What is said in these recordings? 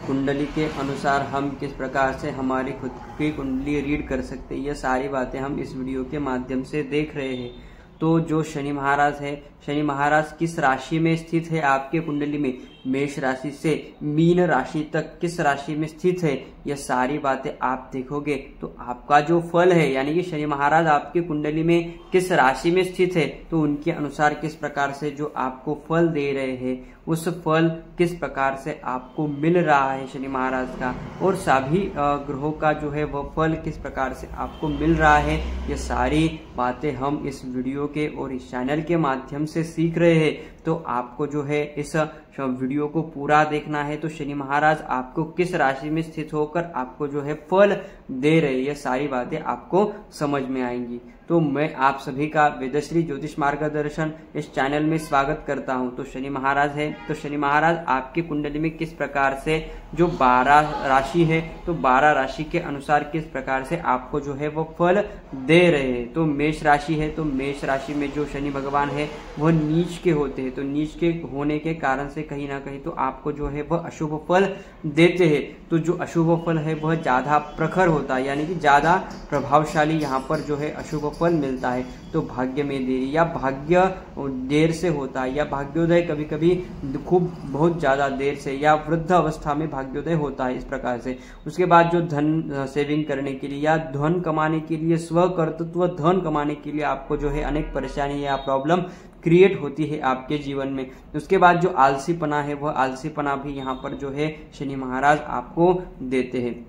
कुंडली के अनुसार हम किस प्रकार से हमारी खुद की कुंडली रीड कर सकते हैं, ये सारी बातें हम इस वीडियो के माध्यम से देख रहे हैं। तो जो शनि महाराज है, शनि महाराज किस राशि में स्थित है आपके कुंडली में, मेष राशि से मीन राशि तक किस राशि में स्थित है, ये सारी बातें आप देखोगे तो आपका जो फल है, यानी कि शनि महाराज आपकी कुंडली में किस राशि में स्थित है, तो उनके अनुसार किस प्रकार से जो आपको फल दे रहे हैं, उस फल किस प्रकार से आपको मिल रहा है शनि महाराज का, और सभी ग्रहों का जो है वह फल किस प्रकार से आपको मिल रहा है, ये सारी बातें हम इस वीडियो के और इस चैनल के माध्यम से सीख रहे हैं। तो आपको जो है इस वीडियो को पूरा देखना है। तो शनि महाराज आपको किस राशि में स्थित होकर आपको जो है फल दे रहे हैं, ये सारी बातें आपको समझ में आएंगी। तो मैं आप सभी का वेदश्री ज्योतिष मार्गदर्शन इस चैनल में स्वागत करता हूं। तो शनि महाराज है, तो शनि महाराज आपकी कुंडली में किस प्रकार से जो 12 राशि है, तो 12 राशि के अनुसार किस प्रकार से आपको जो है वो फल दे रहे हैं। तो मेष राशि है, तो मेष राशि में जो शनि भगवान है वह नीच के होते हैं। तो नीच के होने के कारण से कहीं ना कहीं तो आपको जो है वह अशुभ फल देते हैं। तो जो अशुभ फल है वह ज्यादा प्रखर होता है, यानी कि ज्यादा प्रभावशाली यहाँ पर जो है अशुभ फल मिलता है। तो भाग्य में देरी या भाग्य देर से होता है, या भाग्योदय कभी कभी खूब बहुत ज्यादा देर से या वृद्ध अवस्था में भाग्योदय होता है, इस प्रकार से। उसके बाद जो धन सेविंग करने के लिए या धन कमाने के लिए, स्वकर्तृत्व धन कमाने के लिए आपको जो है अनेक परेशानी या प्रॉब्लम क्रिएट होती है आपके जीवन में। उसके बाद जो आलसीपना है, वह आलसीपना भी यहाँ पर जो है शनि महाराज आपको देते हैं।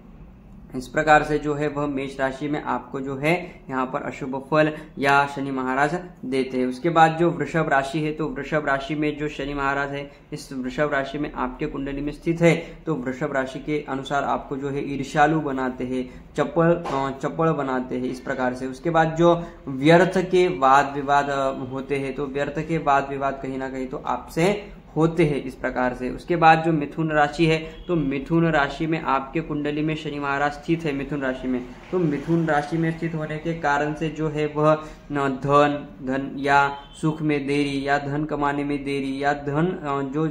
इस प्रकार से जो है वह मेष राशि में आपको जो है यहाँ पर अशुभ फल या शनि महाराज देते हैं। उसके बाद जो वृषभ राशि है, तो वृषभ राशि में जो शनि महाराज है, इस वृषभ राशि में आपके कुंडली में स्थित है। तो वृषभ राशि के अनुसार आपको जो है ईर्ष्यालु बनाते हैं, चपल बनाते हैं, इस प्रकार से। उसके बाद जो व्यर्थ के वाद विवाद होते हैं, तो व्यर्थ के वाद विवाद कहीं ना कहीं तो आपसे होते हैं, इस प्रकार से। उसके बाद जो मिथुन राशि है, तो मिथुन राशि में आपके कुंडली में शनि महाराज स्थित है मिथुन राशि में। तो मिथुन राशि में स्थित होने के कारण से जो है वह धन या सुख में देरी या धन कमाने में देरी या धन जो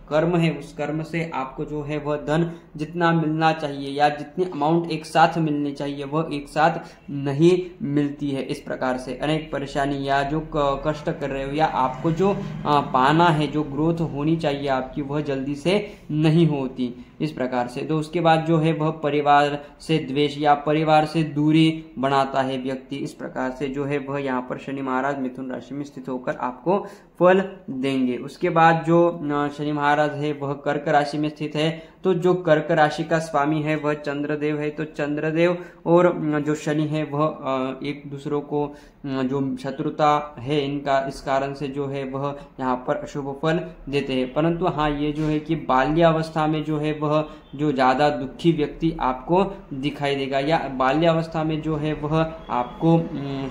कर्म है, उस कर्म से आपको जो है वह धन जितना मिलना चाहिए या जितनी अमाउंट एक साथ मिलनी चाहिए वह एक साथ नहीं मिलती है। इस प्रकार से अनेक परेशानी या जो कष्ट कर रहे हो या आपको जो पाना है, जो ग्रोथ होनी चाहिए आपकी, वह जल्दी से नहीं होती, इस प्रकार से। तो उसके बाद जो है वह परिवार से द्वेष या परिवार से दूरी बनाता है व्यक्ति, इस प्रकार से जो है वह यहाँ पर शनि महाराज मिथुन राशि में स्थित होकर आपको फल देंगे। उसके बाद जो शनि महाराज है वह कर्क राशि में स्थित है। तो जो कर्क राशि का स्वामी है वह चंद्रदेव है। तो चंद्रदेव और जो शनि है वह एक दूसरों को जो शत्रुता है इनका, इस कारण से जो है वह यहाँ पर अशुभ फल देते हैं। परंतु हाँ, ये जो है कि बाल्यावस्था में जो है वह जो ज्यादा दुखी व्यक्ति आपको दिखाई देगा, या बाल्यावस्था में जो है वह आपको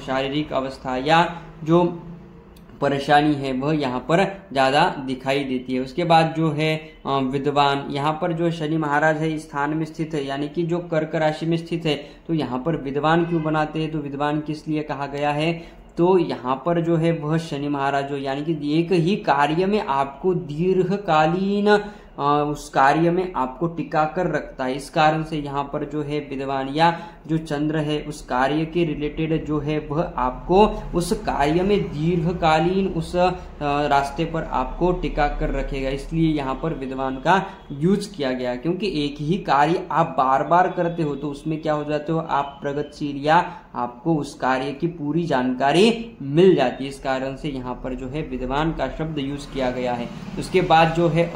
शारीरिक अवस्था या जो परेशानी है वह यहाँ पर ज्यादा दिखाई देती है। उसके बाद जो है विद्वान, यहाँ पर जो शनि महाराज है इस स्थान में स्थित है, यानी कि जो कर्क राशि में स्थित है, तो यहाँ पर विद्वान क्यों बनाते हैं, तो विद्वान किस लिए कहा गया है, तो यहाँ पर जो है वह शनि महाराज जो, यानी कि एक ही कार्य में आपको दीर्घकालीन उस कार्य में आपको टिका कर रखता है। इस कारण से यहाँ पर जो है विद्वान या जो चंद्र है उस कार्य के रिलेटेड जो है वह आपको उस कार्य में दीर्घकालीन उस रास्ते पर आपको टिका कर रखेगा, इसलिए यहाँ पर विद्वान का यूज किया गया। क्योंकि एक ही कार्य आप बार बार करते हो तो उसमें क्या हो जाते हो, आप प्रगतिशील या आपको उस कार्य की पूरी जानकारी मिल जाती है, इस कारण से यहाँ पर जो है विद्वान का शब्द यूज किया गया है। उसके बाद जो है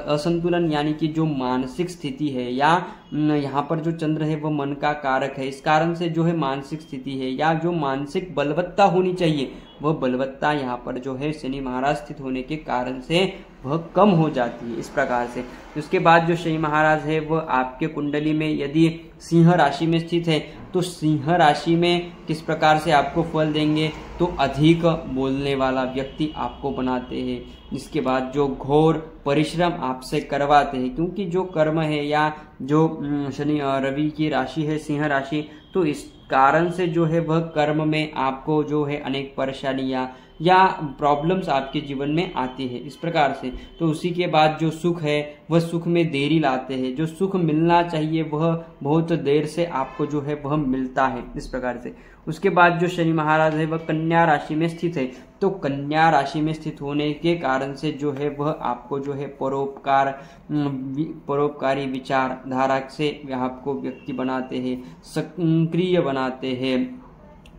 असंतुलन यानी कि जो मानसिक स्थिति है, या यहाँ पर जो चंद्र है वह मन का कारक है, इस कारण से जो है मानसिक स्थिति है या जो मानसिक बलवत्ता होनी चाहिए वह बलवत्ता यहाँ पर जो है शनि महाराज स्थित होने के कारण से वह कम हो जाती है, इस प्रकार से। उसके बाद जो शनि महाराज है वह आपके कुंडली में यदि सिंह राशि में स्थित है, तो सिंह राशि में किस प्रकार से आपको फल देंगे, तो तो अधिक बोलने वाला व्यक्ति आपको बनाते हैं। इसके बाद जो घोर परिश्रम आपसे करवाते हैं, क्योंकि जो कर्म है या जो शनि रवि की राशि है सिंह राशि, तो इस कारण से जो है वह कर्म में आपको जो है अनेक परेशानियां या प्रॉब्लम्स आपके जीवन में आती है इस प्रकार से। तो उसी के बाद जो सुख है वह सुख में देरी लाते हैं, जो सुख मिलना चाहिए वह बहुत देर से आपको जो है वह मिलता है इस प्रकार से। उसके बाद जो शनि महाराज है वह कन्या राशि में स्थित है, तो कन्या राशि में स्थित होने के कारण से जो है वह आपको जो है परोपकारी विचारधारा से आपको व्यक्ति बनाते हैं, सक्रिय बनाते हैं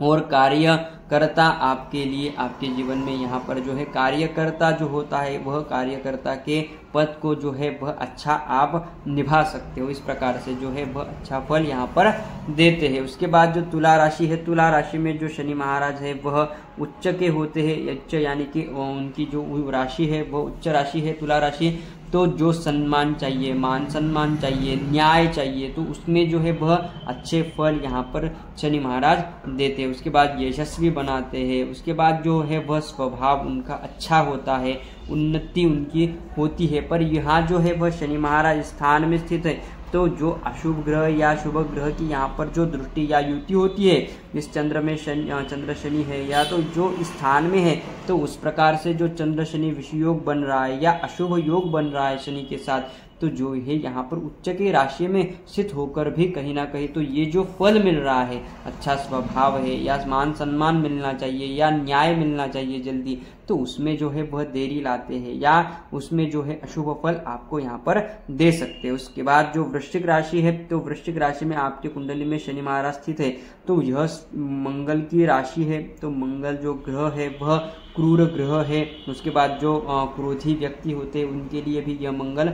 और कार्यकर्ता आपके लिए आपके जीवन में यहाँ पर जो है कार्यकर्ता जो होता है वह कार्यकर्ता के पद को जो है वह अच्छा आप निभा सकते हो। इस प्रकार से जो है वह अच्छा फल यहाँ पर देते हैं। उसके बाद जो तुला राशि है, तुला राशि में जो शनि महाराज है वह उच्च के होते हैं, उच्च यानी कि उनकी जो राशि है वह उच्च राशि है तुला राशि। तो जो सम्मान चाहिए, मान सम्मान चाहिए, न्याय चाहिए, तो उसमें जो है वह अच्छे फल यहाँ पर शनि महाराज देते हैं। उसके बाद यशस्वी बनाते हैं। उसके बाद जो है वह स्वभाव उनका अच्छा होता है, उन्नति उनकी होती है। पर यहाँ जो है वह शनि महाराज स्थान में स्थित है, तो जो अशुभ ग्रह या शुभ ग्रह की यहाँ पर जो दृष्टि या युति होती है, इस चंद्र में चंद्र शनि है या तो जो स्थान में है, तो उस प्रकार से जो चंद्र शनि विषयोग बन रहा है या अशुभ योग बन रहा है शनि के साथ, तो जो है यहाँ पर उच्च की राशि में स्थित होकर भी कहीं ना कहीं तो ये जो फल मिल रहा है, अच्छा स्वभाव है या मान सम्मान मिलना चाहिए या न्याय मिलना चाहिए जल्दी, तो उसमें जो है वह देरी लाते हैं या उसमें जो है अशुभ फल आपको यहाँ पर दे सकते हैं। उसके बाद जो वृश्चिक राशि है, तो वृश्चिक राशि में आपके कुंडली में शनि महाराज स्थित है, तो यह मंगल की राशि है। तो मंगल जो ग्रह है वह क्रूर ग्रह है। उसके बाद जो क्रोधी व्यक्ति होते हैं उनके लिए भी यह मंगल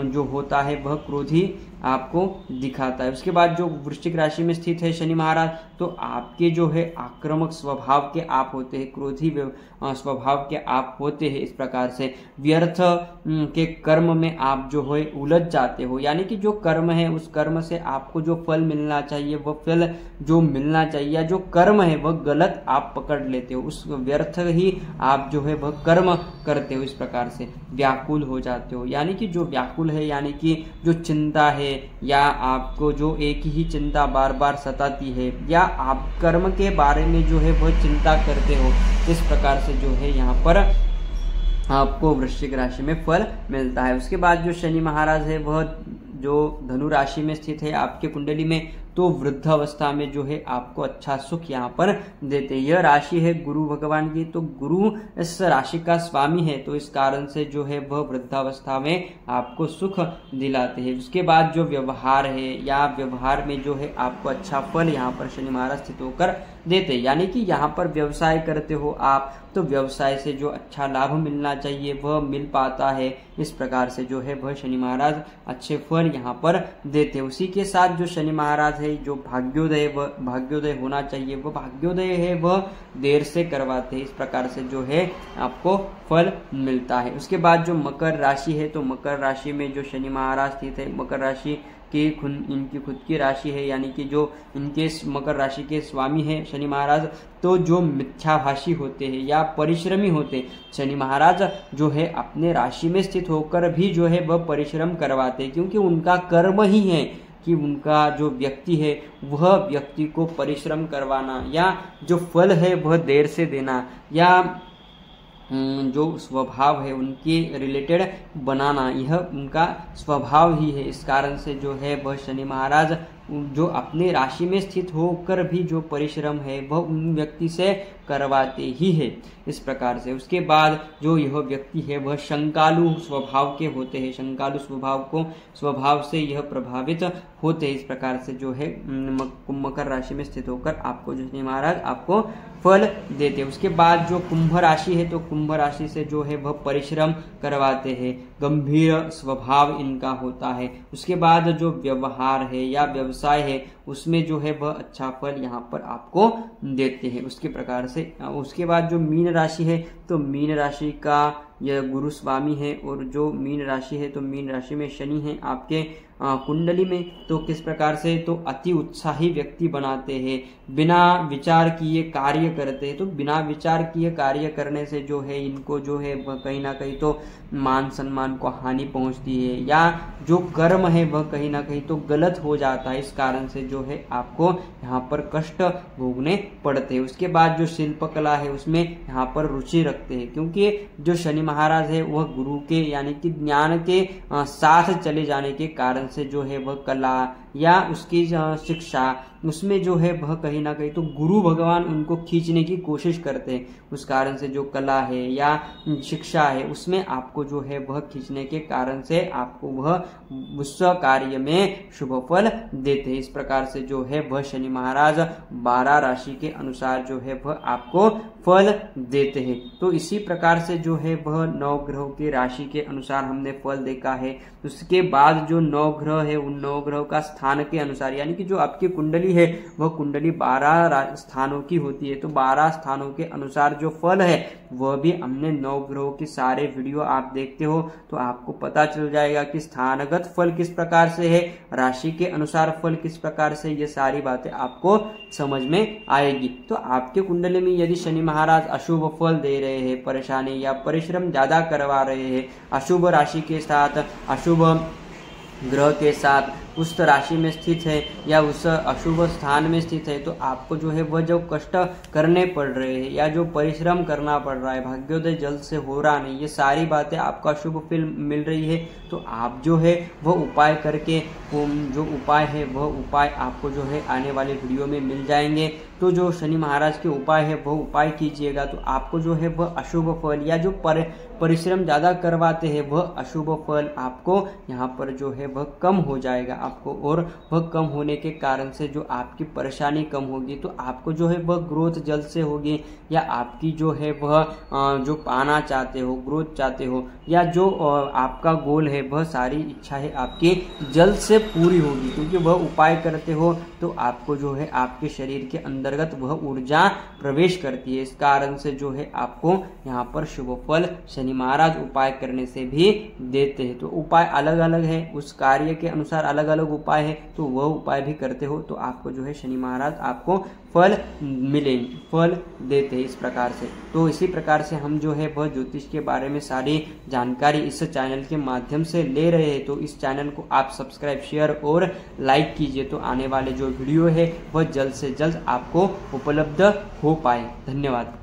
जो होता है वह क्रोधी आपको दिखाता है। उसके बाद जो वृश्चिक राशि में स्थित है शनि महाराज, तो आपके जो है आक्रामक स्वभाव के आप होते हैं, क्रोधी स्वभाव के आप होते हैं। इस प्रकार से व्यर्थ के कर्म में आप जो है उलझ जाते हो, यानी कि जो कर्म है उस कर्म से आपको जो फल मिलना चाहिए वह फल जो मिलना चाहिए या जो कर्म है वह गलत आप पकड़ लेते हो, उस व्यर्थ ही आप जो है वह कर्म करते हो। इस प्रकार से व्याकुल हो जाते हो, यानी कि जो व्याकुल है यानी कि जो चिंता है या आपको जो एक ही चिंता बार बार सताती है या आप कर्म के बारे में जो है वह चिंता करते हो। इस प्रकार से जो है यहाँ पर आपको वृश्चिक राशि में फल मिलता है। उसके बाद जो शनि महाराज है वह जो धनु राशि में स्थित है आपके कुंडली में, तो वृद्धावस्था में जो है आपको अच्छा सुख यहाँ पर देते हैं। यह राशि है गुरु भगवान की, तो गुरु इस राशि का स्वामी है, तो इस कारण से जो है वह वृद्धावस्था में आपको सुख दिलाते हैं। उसके बाद जो व्यवहार है या व्यवहार में जो है आपको अच्छा फल यहाँ पर शनि महाराज स्थित होकर देते हैं, यानी कि यहाँ पर व्यवसाय करते हो आप, तो व्यवसाय से जो अच्छा लाभ मिलना चाहिए वह मिल पाता है। इस प्रकार से जो है वह शनि महाराज अच्छे फल यहाँ पर देते हैं। उसी के साथ जो शनि महाराज है जो भाग्योदय होना चाहिए वह भाग्योदय है वह देर से करवाते हैं। इस प्रकार से जो है आपको फल मिलता है। उसके बाद जो मकर राशि है, तो मकर राशि में जो शनि महाराज स्थित है, मकर राशि की इनकी खुद की राशि है, यानी कि जो इनके मकर राशि के स्वामी है शनि महाराज, तो जो मिथ्याभाषी होते हैं या परिश्रमी होते शनि महाराज जो है अपने राशि में स्थित होकर भी जो है वह परिश्रम करवाते हैं, क्योंकि उनका कर्म ही है कि उनका जो व्यक्ति है वह व्यक्ति को परिश्रम करवाना या जो फल है वह देर से देना या जो स्वभाव है उनके रिलेटेड बनाना, यह उनका स्वभाव ही है। इस कारण से जो है वह शनि महाराज जो अपने राशि में स्थित होकर भी जो परिश्रम है वह उन व्यक्ति से करवाते ही है। इस प्रकार से उसके बाद जो यह व्यक्ति है वह शंकालु स्वभाव के होते हैं, शंकालु स्वभाव से यह प्रभावित होते हैं। इस प्रकार से जो है मकर राशि में स्थित होकर आपको जो शनि महाराज आपको फल देते हैं। उसके बाद जो कुंभ राशि है, तो कुंभ राशि से जो है वह परिश्रम करवाते हैं, गंभीर स्वभाव इनका होता है। उसके बाद जो व्यवहार है या व्यवसाय है उसमें जो है वह अच्छा फल यहाँ पर आपको देते हैं। उसके प्रकार से उसके बाद जो मीन राशि है, तो मीन राशि का यह गुरु स्वामी है और जो मीन राशि है तो मीन राशि में शनि है आपके कुंडली में तो किस प्रकार से, तो अति उत्साही व्यक्ति बनाते हैं, बिना विचार किए कार्य करते हैं। तो बिना विचार किए कार्य करने से जो है इनको जो है कहीं ना कहीं तो मान सम्मान को हानि पहुंचती है, या जो कर्म है वह कहीं ना कहीं तो गलत हो जाता है। इस कारण से जो है आपको यहाँ पर कष्ट भोगने पड़ते हैं। उसके बाद जो शिल्पकला है उसमें यहाँ पर रुचि रखते हैं, क्योंकि जो शनि महाराज है वह गुरु के यानी कि ज्ञान के साथ चले जाने के कारण से जो है वह कला या उसकी शिक्षा उसमें जो है वह कहीं ना कहीं तो गुरु भगवान उनको खींचने की कोशिश करते हैं। उस कारण से जो कला है या शिक्षा है उसमें आपको जो है वह खींचने के कारण से आपको वह उस कार्य में शुभ फल देते हैं। इस प्रकार से जो है वह शनि महाराज 12 राशि के अनुसार जो है वह आपको फल देते हैं। तो इसी प्रकार से जो है वह 9 ग्रहों की राशि के अनुसार हमने फल देखा है। उसके बाद जो 9 ग्रह है उन 9 ग्रहों का स्थान के अनुसार, यानी कि जो आपकी कुंडली है वह कुंडली 12 स्थानों की होती है। तो 12 स्थानों के अनुसार जो फल है वह भी हमने 9 ग्रहों की सारे वीडियो आप देखते हो तो आपको पता चल जाएगा कि स्थानगत फल किस प्रकार से है, राशि के अनुसार फल किस प्रकार से, ये सारी बातें आपको समझ में आएगी। तो आपके कुंडली में यदि शनि महाराज अशुभ फल दे रहे हैं, परेशानी या परिश्रम ज्यादा करवा रहे हैं, अशुभ राशि के साथ अशुभ ग्रह के साथ उस राशि में स्थित है या उस अशुभ स्थान में स्थित है, तो आपको जो है वह जो कष्ट करने पड़ रहे हैं या जो परिश्रम करना पड़ रहा है, भाग्योदय जल्द से हो रहा नहीं, ये सारी बातें आपका शुभ फल मिल रही है। तो आप जो है वह उपाय करके, जो उपाय है वह उपाय आपको जो है आने वाले वीडियो में मिल जाएंगे। तो जो शनि महाराज के उपाय है वह उपाय कीजिएगा तो आपको जो है वह अशुभ फल या जो परिश्रम ज्यादा करवाते हैं वह अशुभ फल आपको यहाँ पर जो है वह कम हो जाएगा आपको, और वह कम होने के कारण से जो आपकी परेशानी कम होगी तो आपको जो है वह ग्रोथ जल्द से होगी, या आपकी जो है वह जो पाना चाहते हो, ग्रोथ चाहते हो, या जो आपका गोल है वह सारी इच्छा है आपकी जल्द से पूरी होगी, क्योंकि वह उपाय करते हो तो आपको जो है आपके शरीर के अंतर्गत वह ऊर्जा प्रवेश करती है। इस कारण से जो है आपको यहाँ पर शुभ फल शनि महाराज उपाय करने से भी देते हैं। तो उपाय अलग अलग है, उस कार्य के अनुसार अलग अलग उपाय है, तो वह उपाय भी करते हो तो आपको जो है शनि महाराज आपको फल मिलेंगे, फल देते हैं इस प्रकार से। तो इसी प्रकार से हम जो है वह ज्योतिष के बारे में सारी जानकारी इस चैनल के माध्यम से ले रहे हैं। तो इस चैनल को आप सब्सक्राइब, शेयर और लाइक कीजिए तो आने वाले जो वीडियो है वह जल्द से जल्द आपको उपलब्ध हो पाए। धन्यवाद।